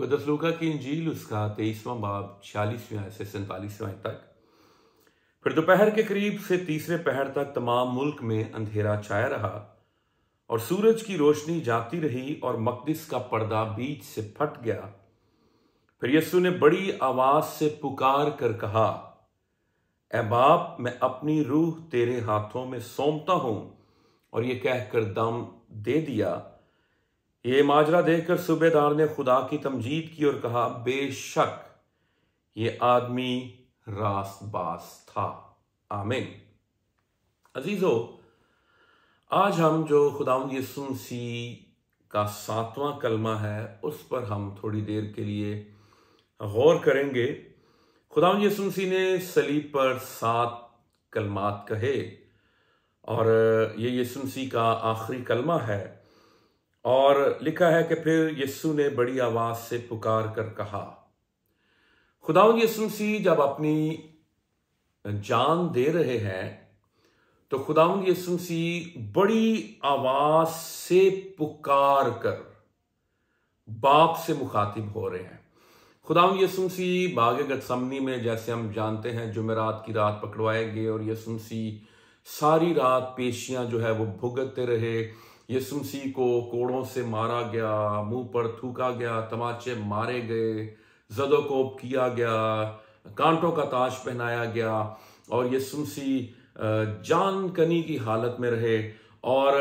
मुकद्दस लूका की इंजील उसका 23वां बाब 46वें आयत से 47वें आयत तक। फिर दोपहर के करीब से तीसरे पहर तक तमाम मुल्क में अंधेरा छाया रहा और सूरज की रोशनी जाती रही और मकदिस का पर्दा बीच से फट गया। फिर यीशु ने बड़ी आवाज से पुकार कर कहा, ऐ बाप, मैं अपनी रूह तेरे हाथों में सौंपता हूं। और ये कहकर दम दे दिया। ये माजरा देखकर सूबेदार ने खुदा की तमजीद की और कहा, बेशक ये आदमी रास्तबाज था। आमीन। अजीजो, आज हम जो खुदावंद यीशु मसीह का 7वां कलमा है उस पर हम थोड़ी देर के लिए गौर करेंगे। खुदावंद यीशु मसीह ने सलीब पर 7 कलमात कहे और ये यीशु मसीह का आखिरी कलमा है। और लिखा है कि फिर यीशु ने बड़ी आवाज से पुकार कर कहा। खुदावंद यीशु मसीह जब अपनी जान दे रहे हैं तो खुदावंद यीशु मसीह बड़ी आवाज से पुकार कर बाप से मुखातिब हो रहे हैं। खुदावंद यीशु मसीह बागे गतसमनी में, जैसे हम जानते हैं, जुमेरात की रात पकड़वाए गए और यीशु मसीह सारी रात पेशियां जो है वो भुगतते रहे। यीशु मसीह को कोड़ों से मारा गया, मुंह पर थूका गया, तमाचे मारे गए, जदोकोब किया गया, कांटों का ताज पहनाया गया और यीशु मसीह जान कनी की हालत में रहे। और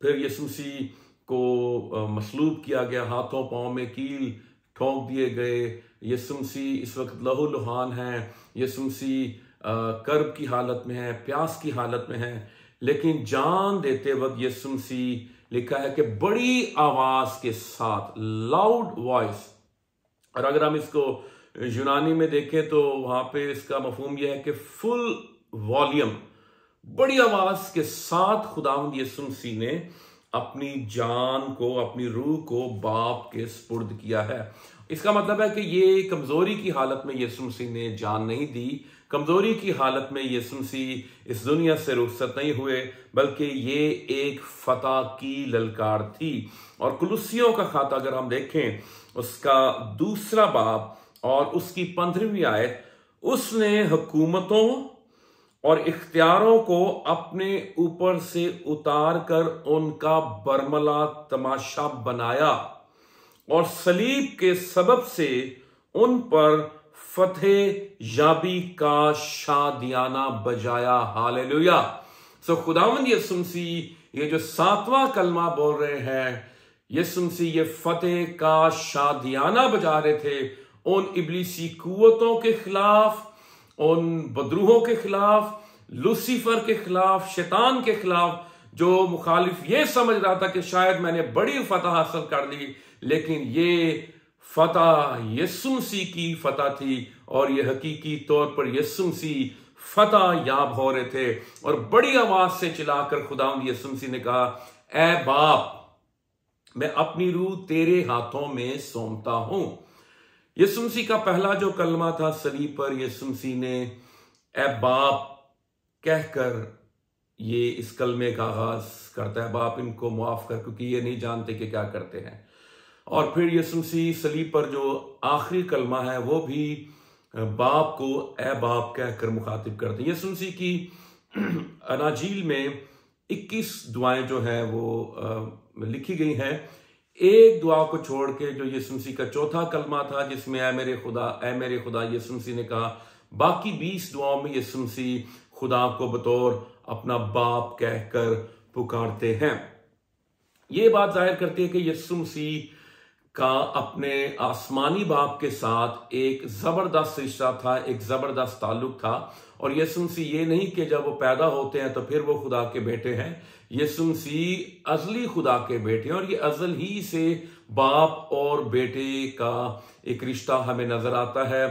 फिर यीशु मसीह को मसलूब किया गया, हाथों पांव में कील ठोंक दिए गए। यीशु मसीह इस वक्त लहूलुहान है, यीशु मसीह कर्ब की हालत में है, प्यास की हालत में है, लेकिन जान देते वक्त यीशु मसीह लिखा है कि बड़ी आवाज के साथ, लाउड वॉइस। और अगर हम इसको यूनानी में देखें तो वहां पे इसका मफहूम यह है कि फुल वॉल्यूम, बड़ी आवाज के साथ खुदावंद यीशु मसीह ने अपनी जान को, अपनी रूह को बाप के सुपुर्द किया है। इसका मतलब है कि ये कमजोरी की हालत में यीशु मसीह ने जान नहीं दी, कमजोरी की हालत में यीशु मसीह इस दुनिया से रुखसत नहीं हुए, बल्कि ये एक फतह की ललकार थी। और कुलुसियों का खाता अगर हम देखें, उसका 2 बाब और उसकी 15वीं आयत, उसने हुकूमतों और इख्तियारों को अपने ऊपर से उतार कर उनका बरमला तमाशा बनाया और सलीब के सबब से उन पर फतेह याबी का शादियाना बजाया। हालेलुया। सो खुदावंद यीशु मसीह ये जो 7वां कलमा बोल रहे हैं, यीशु मसीह ये फतेह का शादियाना बजा रहे थे उन इब्लीसी कुव्वतों के खिलाफ, उन बदरूहों के खिलाफ, लूसीफर के खिलाफ, शैतान के खिलाफ, जो मुखालिफ ये समझ रहा था कि शायद मैंने बड़ी फतह हासिल कर ली, लेकिन ये फतह यीशु मसीह की फतह थी और ये हकीकी तौर पर यीशु मसीह फतह याब हो रहे थे। और बड़ी आवाज से चिल्लाकर खुदावंद यीशु मसीह ने कहा, ऐ बाप, मैं अपनी रूह तेरे हाथों में सौंपता हूं। यीशु मसीह का पहला जो कलमा था सलीब पर, यीशु मसीह ने ऐ बाप कहकर ये इस कलमे का आगाज करता है, बाप इनको माफ कर क्योंकि ये नहीं जानते कि क्या करते हैं। और फिर यीशु मसीह सलीब पर जो आखिरी कलमा है वो भी बाप को ऐ बाप कहकर मुखातिब करते हैं। यीशु मसीह की अनाजील में 21 दुआएं जो है वो लिखी गई हैं। एक दुआ को छोड़ के जो यीशु मसीह का चौथा कलमा था, जिसमें ऐ मेरे खुदा यीशु मसीह ने कहा, बाकी 20 दुआओं में यीशु मसीह खुदा को बतौर अपना बाप कहकर पुकारते हैं। ये बात जाहिर करती है कि यीशु मसीह का अपने आसमानी बाप के साथ एक जबरदस्त रिश्ता था, एक जबरदस्त ताल्लुक था। और यीशु मसीह ये नहीं कि जब वो पैदा होते हैं तो फिर वो खुदा के बेटे हैं। यीशु मसीह अजली खुदा के बेटे हैं और ये अजल ही से बाप और बेटे का एक रिश्ता हमें नजर आता है।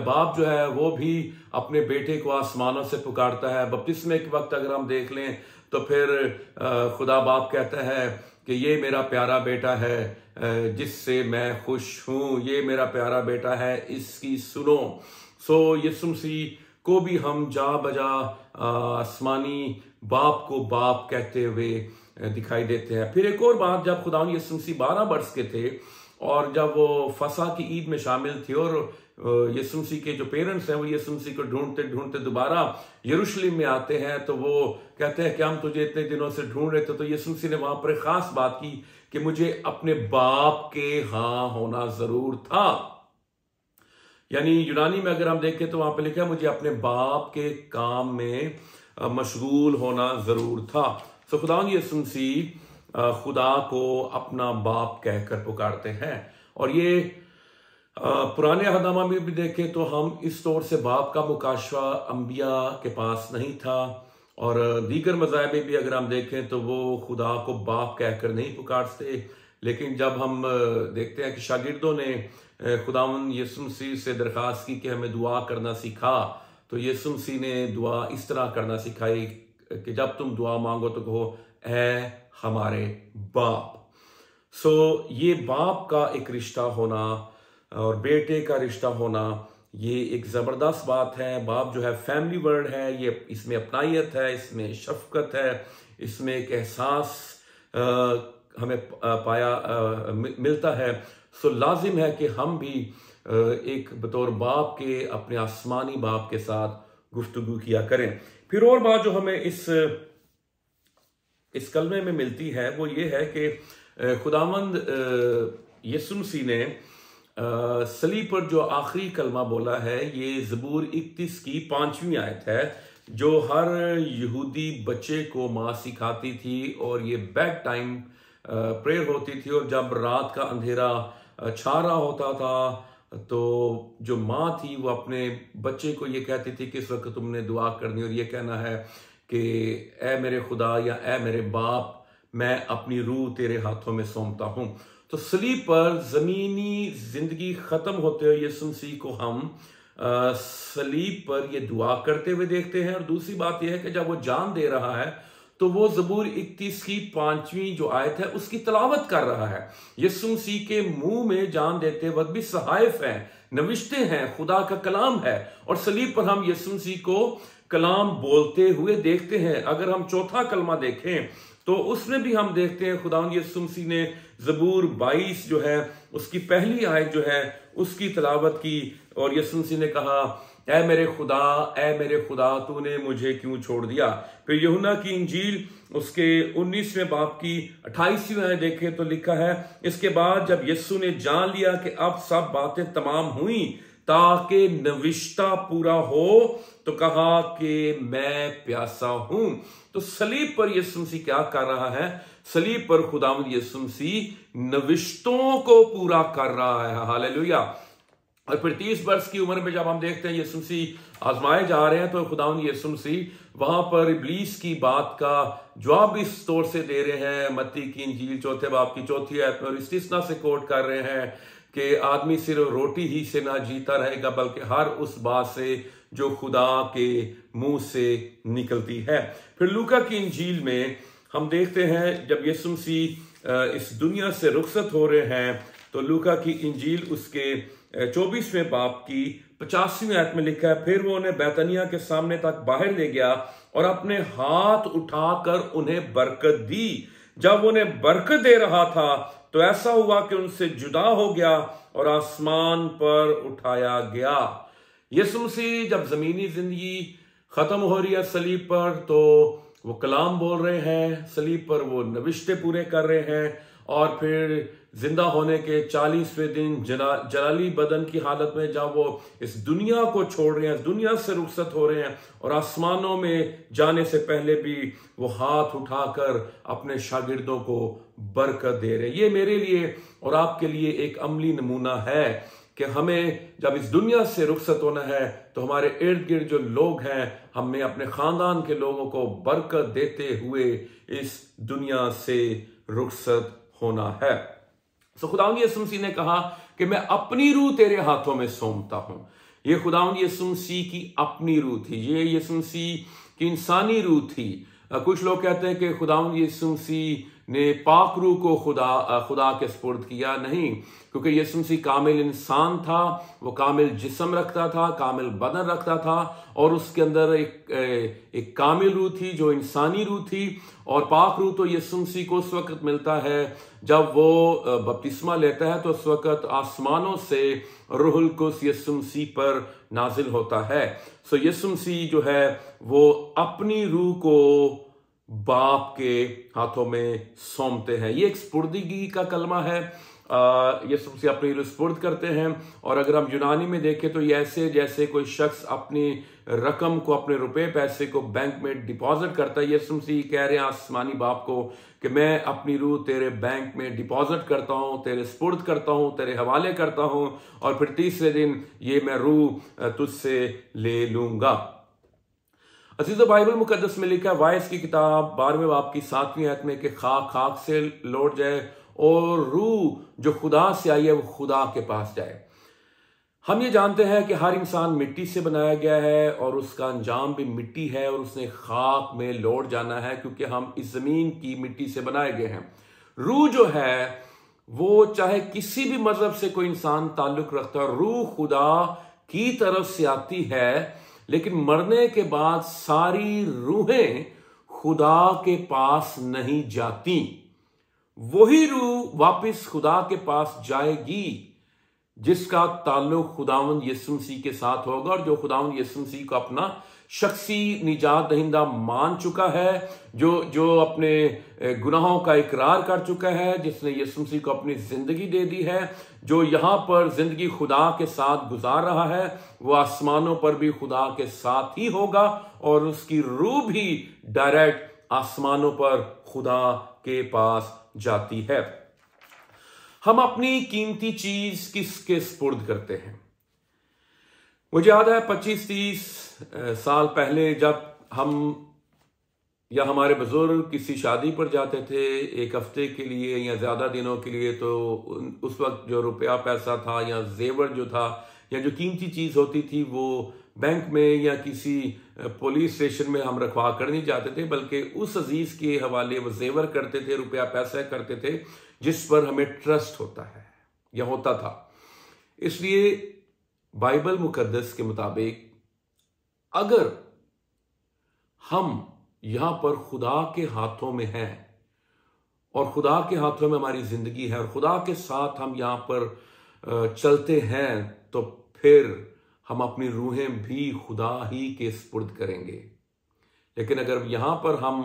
बाप जो है वो भी अपने बेटे को आसमानों से पुकारता है। बपतिस्मे के वक्त अगर हम देख लें तो फिर खुदा बाप कहता है कि ये मेरा प्यारा बेटा है जिससे मैं खुश हूं, ये मेरा प्यारा बेटा है, इसकी सुनो। सो यीशु मसीह को भी हम जा बजा आसमानी बाप को बाप कहते हुए दिखाई देते हैं। फिर एक और बात, जब खुदा यीशु मसीह 12 वर्ष के थे और जब वो फसा की ईद में शामिल थे और यीशु मसीह के जो पेरेंट्स हैं वो यीशु मसीह को ढूंढते ढूंढते दोबारा यरूशलेम में आते हैं, तो वो कहते हैं कि हम तुझे इतने दिनों से ढूंढ रहे थे। तो यीशु मसीह ने वहां पर एक खास बात की कि मुझे अपने बाप के हां होना जरूर था। यानी यूनानी में अगर हम देखें तो वहां पर लिखा है मुझे अपने बाप के काम में मशगूल होना जरूर था। सो खुदावंद यीशु मसीह खुदा को अपना बाप कहकर पुकारते हैं। और ये पुराने अहदनामा में भी देखें तो हम इस तौर से बाप का मुकाशवा अंबिया के पास नहीं था, और दीगर मज़ाहिब में भी अगर हम देखें तो वो खुदा को बाप कहकर नहीं पुकारते। लेकिन जब हम देखते हैं कि शागिर्दों ने खुदावंद यीशु मसीह से दरख्वास्त की कि हमें दुआ करना सिखा, तो यीशु मसीह ने दुआ इस तरह करना सिखाई कि जब तुम दुआ मांगो तो कहो ऐ हमारे बाप। सो ये बाप का एक रिश्ता होना और बेटे का रिश्ता होना, ये एक ज़बरदस्त बात है। बाप जो है फैमिली वर्ड है, ये इसमें अपनाइयत है, इसमें शफकत है, इसमें एक एहसास हमें मिलता है। सो लाजिम है कि हम भी एक बतौर बाप के अपने आसमानी बाप के साथ गुफ्तगू किया करें। फिर और बात जो हमें इस कलमे में मिलती है वो ये है कि खुदावंद यीशु मसीह ने सलीब पर जो आखिरी कलमा बोला है, ये ज़बूर 31 की 5वीं आयत है, जो हर यहूदी बच्चे को माँ सिखाती थी। और ये बेड टाइम प्रेयर होती थी, और जब रात का अंधेरा छा रहा होता था तो जो माँ थी वो अपने बच्चे को ये कहती थी कि इस वक्त तुमने दुआ करनी और ये कहना है कि ऐ मेरे खुदा या ऐ मेरे बाप, मैं अपनी रूह तेरे हाथों में सौंपता हूं। तो सलीब पर जमीनी जिंदगी खत्म होते हुए यीशु मसीह को हम सलीब पर ये दुआ करते हुए देखते हैं। और दूसरी बात यह है कि जब वो जान दे रहा है तो वो ज़बूर 31 की 5वीं जो आयत है उसकी तलावत कर रहा है। यीशु मसीह के मुंह में जान देते वक्त भी सहाइफ हैं, नविश्ते हैं, खुदा का कलाम है, और सलीब पर हम यीशु मसीह को कलाम बोलते हुए देखते हैं। अगर हम चौथा कलमा देखें तो उसमें भी हम देखते हैं खुदावंद यीशु मसीह ने ज़बूर 22 जो है उसकी पहली आयत जो है उसकी तलावत की, और यीशु मसीह ने कहा ऐ मेरे खुदा तूने मुझे क्यों छोड़ दिया। फिर यूहन्ना की इंजील उसके 19वें बाब की 28वीं आयत देखें तो लिखा है, इसके बाद जब यीशु ने जान लिया कि अब सब बातें तमाम हुई ताकि नविश्ता पूरा हो, तो कहा कि मैं प्यासा हूं। तो सलीब पर यीशु मसीह क्या कर रहा है? सलीब पर खुदावंद यीशु मसीह नविश्तों को पूरा कर रहा है। हालेलुया। और फिर 30 वर्ष की उम्र में जब हम देखते हैं यीशु मसीह आजमाए जा रहे हैं, तो खुदावंद यीशु मसीह वहां पर इब्लीस की बात का जवाब इस तौर से दे रहे हैं, मत्ती की इंजील 4 बाब की 4 आयत में, और इस्तिस्ना से कोट कर रहे हैं कि आदमी सिर्फ रोटी ही से ना जीता रहेगा बल्कि हर उस बात से जो खुदा के मुंह से निकलती है। फिर लूका की इंजील में हम देखते हैं जब यीशु मसीह इस दुनिया से रुखसत हो रहे हैं, तो लूका की इंजील उसके 24वें बाब की 85वीं आयत में लिखा है, फिर वो उन्हें बैतनिया के सामने तक बाहर ले गया और अपने हाथ उठाकर उन्हें बरकत दी। जब उन्हें बरकत दे रहा था तो ऐसा हुआ कि उनसे जुदा हो गया और आसमान पर उठाया गया। यीशु मसीह जब जमीनी जिंदगी खत्म हो रही है सलीब पर, तो वो कलाम बोल रहे हैं, सलीब पर वो नविश्ते पूरे कर रहे हैं, और फिर जिंदा होने के 40वें दिन जलाली बदन की हालत में जब वो इस दुनिया को छोड़ रहे हैं, इस दुनिया से रुखसत हो रहे हैं, और आसमानों में जाने से पहले भी वो हाथ उठाकर अपने शागिर्दों को बरकत दे रहे हैं। ये मेरे लिए और आपके लिए एक अमली नमूना है कि हमें जब इस दुनिया से रुखसत होना है तो हमारे इर्द गिर्द जो लोग हैं, हमें अपने खानदान के लोगों को बरकत देते हुए इस दुनिया से रुखसत होना है। तो खुदावंद यीशु मसीह ने कहा कि मैं अपनी रूह तेरे हाथों में सौंपता हूं। ये खुदावंद यीशु मसीह की अपनी रूह थी, ये यीशु मसीह की इंसानी रूह थी। कुछ लोग कहते हैं कि खुदावंद यीशु मसीह ने पाक रूह को खुदा के सुपुर्द किया, नहीं, क्योंकि यीशु मसीह कामिल इंसान था, वो कामिल जिस्म रखता था, कामिल बदन रखता था, और उसके अंदर एक कामिल रूह थी जो इंसानी रूह थी। और पाक रूह तो यीशु मसीह को उस वक्त मिलता है जब वो बपतिस्मा लेता है, तो उस वक्त आसमानों से रूहुल कुद्स यीशु मसीह पर नाजिल होता है। सो यीशु मसीह जो है वो अपनी रूह को बाप के हाथों में सौंपते हैं। ये एक सुपुर्दगी का कलमा है। यीशु मसीह अपनी रूह सुपुर्द करते हैं। और अगर हम यूनानी में देखें तो ये ऐसे जैसे कोई शख्स अपनी रकम को, अपने रुपए पैसे को बैंक में डिपॉजिट करता है। यीशु मसीह कह रहे हैं आसमानी बाप को कि मैं अपनी रूह तेरे बैंक में डिपॉजिट करता हूं, तेरे सुपुर्द करता हूं, तेरे हवाले करता हूं, और फिर तीसरे दिन ये मैं रूह तुझसे ले लूंगा। अजीज़ो, बाइबल मुकद्दस में लिखा है, वाइस की किताब 12वें बाब की 7वीं आयत में कि खाक खाक से लौट जाए और रूह जो खुदा से आई है वो खुदा के पास जाए। हम ये जानते हैं कि हर इंसान मिट्टी से बनाया गया है और उसका अंजाम भी मिट्टी है, और उसने खाक में लौट जाना है, क्योंकि हम इस जमीन की मिट्टी से बनाए गए हैं। रूह जो है वो चाहे किसी भी मजहब से कोई इंसान ताल्लुक रखता है, रूह खुदा की तरफ से आती है, लेकिन मरने के बाद सारी रूहें खुदा के पास नहीं जाती। वही रूह वापस खुदा के पास जाएगी जिसका ताल्लुक खुदावंद यीशु मसीह के साथ होगा, और जो खुदावंद यीशु मसीह को अपना शख्सी निजात दहिंदा मान चुका है, जो अपने गुनाहों का इकरार कर चुका है, जिसने यीशु मसीह को अपनी जिंदगी दे दी है, जो यहां पर जिंदगी खुदा के साथ गुजार रहा है, वो आसमानों पर भी खुदा के साथ ही होगा, और उसकी रूह भी डायरेक्ट आसमानों पर खुदा के पास जाती है। हम अपनी कीमती चीज किसके सुपुर्द करते हैं? मुझे याद है 25-30 साल पहले जब हम या हमारे बुजुर्ग किसी शादी पर जाते थे एक हफ्ते के लिए या ज्यादा दिनों के लिए, तो उस वक्त जो रुपया पैसा था या जेवर जो था या जो कीमती चीज होती थी वो बैंक में या किसी पुलिस स्टेशन में हम रखवा कर नहीं जाते थे, बल्कि उस अजीज के हवाले वो जेवर करते थे, रुपया पैसा करते थे जिस पर हमें ट्रस्ट होता है या होता था। इसलिए बाइबल मुकद्दस के मुताबिक अगर हम यहां पर खुदा के हाथों में हैं और खुदा के हाथों में हमारी जिंदगी है और खुदा के साथ हम यहां पर चलते हैं, तो फिर हम अपनी रूहें भी खुदा ही के सुपुर्द करेंगे। लेकिन अगर यहां पर हम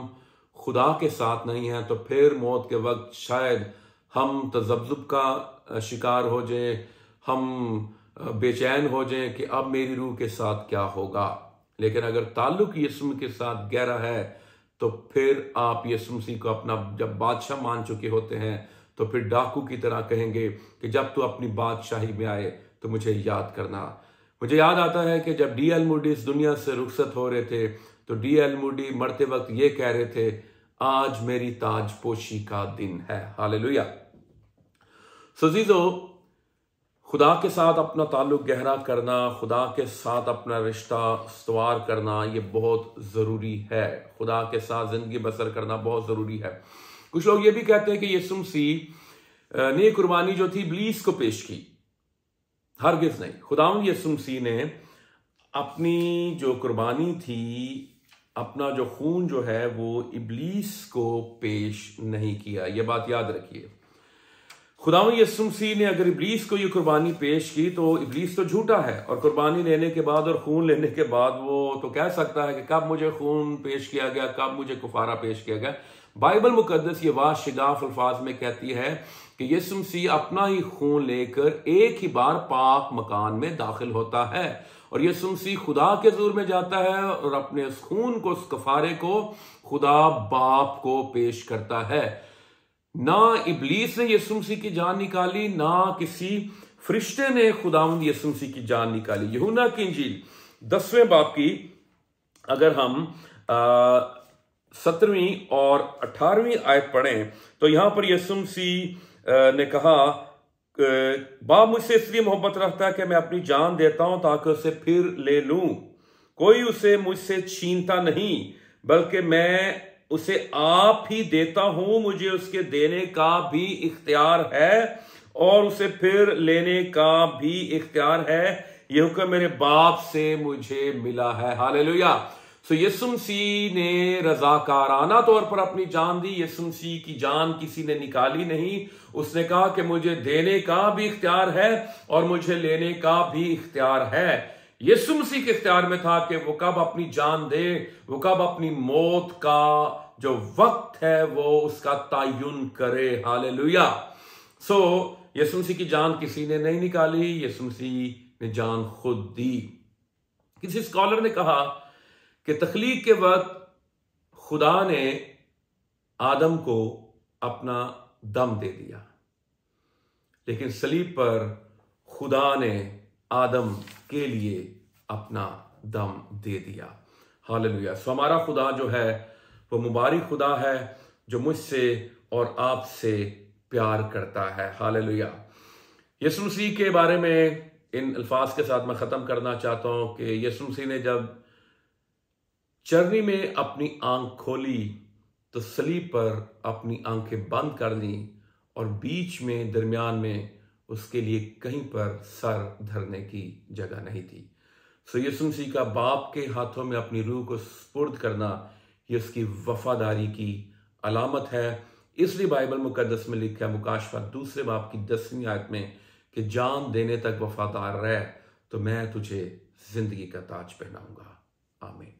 खुदा के साथ नहीं हैं, तो फिर मौत के वक्त शायद हम तज़ब्ज़ुब का शिकार हो जाएं, हम बेचैन हो जाएं कि अब मेरी रूह के साथ क्या होगा। लेकिन अगर ताल्लुक यीशु के साथ गहरा है, तो फिर आप यीशु मसीह को अपना जब बादशाह मान चुके होते हैं, तो फिर डाकू की तरह कहेंगे कि जब तू अपनी बादशाही में आए तो मुझे याद करना। मुझे याद आता है कि जब D.L. मूडी इस दुनिया से रुखसत हो रहे थे, तो D.L. मूडी मरते वक्त ये कह रहे थे, आज मेरी ताजपोशी का दिन है। हालेलुया। अज़ीज़ो, खुदा के साथ अपना ताल्लुक गहरा करना, खुदा के साथ अपना रिश्ता इस्तवार करना, ये बहुत ज़रूरी है। खुदा के साथ ज़िंदगी बसर करना बहुत ज़रूरी है। कुछ लोग ये भी कहते हैं कि यीशु मसीह ने कुर्बानी जो थी इब्लीस को पेश की। हरगिज़ नहीं। खुदावंद यीशु मसीह ने अपनी जो कुर्बानी थी, अपना जो खून जो है, वो इब्लीस को पेश नहीं किया। ये बात याद रखिए। खुदावंद यीशु मसीह ने अगर इब्लीस को ये कुर्बानी पेश की, तो इब्लीस तो झूठा है, और कुर्बानी लेने के बाद और खून लेने के बाद वो तो कह सकता है कि कब मुझे खून पेश किया गया, कब मुझे कुफारा पेश किया गया। बाइबल मुकद्दस ये वाशिगाफ अल्फाज में कहती है कि यीशु मसीह अपना ही खून लेकर एक ही बार पाक मकान में दाखिल होता है, और यीशु मसीह खुदा के हुजूर में जाता है और अपने उस खून को, उस कफारे को खुदा बाप को पेश करता है। ना इब्लीस ने यीशु मसीह की जान निकाली, ना किसी फरिश्ते ने खुदावंद यीशु मसीह की जान निकाली। यूहन्ना की इंजील 10वें बाब की अगर हम 17वीं और 18वीं आयत पढ़ें, तो यहां पर यीशु मसीह ने कहा, बाप मुझसे इसलिए मोहब्बत रखता है कि मैं अपनी जान देता हूं ताकि उसे फिर ले लूं। कोई उसे मुझसे छीनता नहीं, बल्कि मैं उसे आप ही देता हूं, मुझे उसके देने का भी इख्तियार है और उसे फिर लेने का भी इख्तियार है। यह हुक्म मेरे बाप से मुझे मिला है। हालेलुया। सो यीशु मसीह ने रजाकाराना तौर पर अपनी जान दी। यीशु मसीह की जान किसी ने निकाली नहीं। उसने कहा कि मुझे देने का भी इख्तियार है और मुझे लेने का भी इख्तियार है। यीशु मसीह के इख्तियार में था कि वो कब अपनी जान दे, वो कब अपनी मौत का जो वक्त है वो उसका तयन करे। हालेलुया। सो यीशु मसीह की जान किसी ने नहीं निकाली, यीशु मसीह ने जान खुद दी। किसी स्कॉलर ने कहा कि तख्लीक के वक्त खुदा ने आदम को अपना दम दे दिया, लेकिन सलीब पर खुदा ने आदम के लिए अपना दम दे दिया। हालेलुया। सो हमारा खुदा जो है वो मुबारक खुदा है, जो मुझसे और आपसे प्यार करता है। हालेलुया। यीशु मसीह के बारे में इन अल्फाज के साथ मैं ख़त्म करना चाहता हूं कि यीशु मसीह ने जब चरनी में अपनी आंख खोली तो सलीब पर अपनी आंखें बंद कर ली और बीच में दरमियान में उसके लिए कहीं पर सर धरने की जगह नहीं थी। सो यीशु मसीह का बाप के हाथों में अपनी रूह को सुपुर्द करना ये उसकी वफादारी की अलामत है। इसलिए बाइबल मुकद्दस में लिखा है मुकाशफा 2 बाब की 10वीं आयत में कि जान देने तक वफादार रह तो मैं तुझे जिंदगी का ताज पहनाऊंगा। आमीन।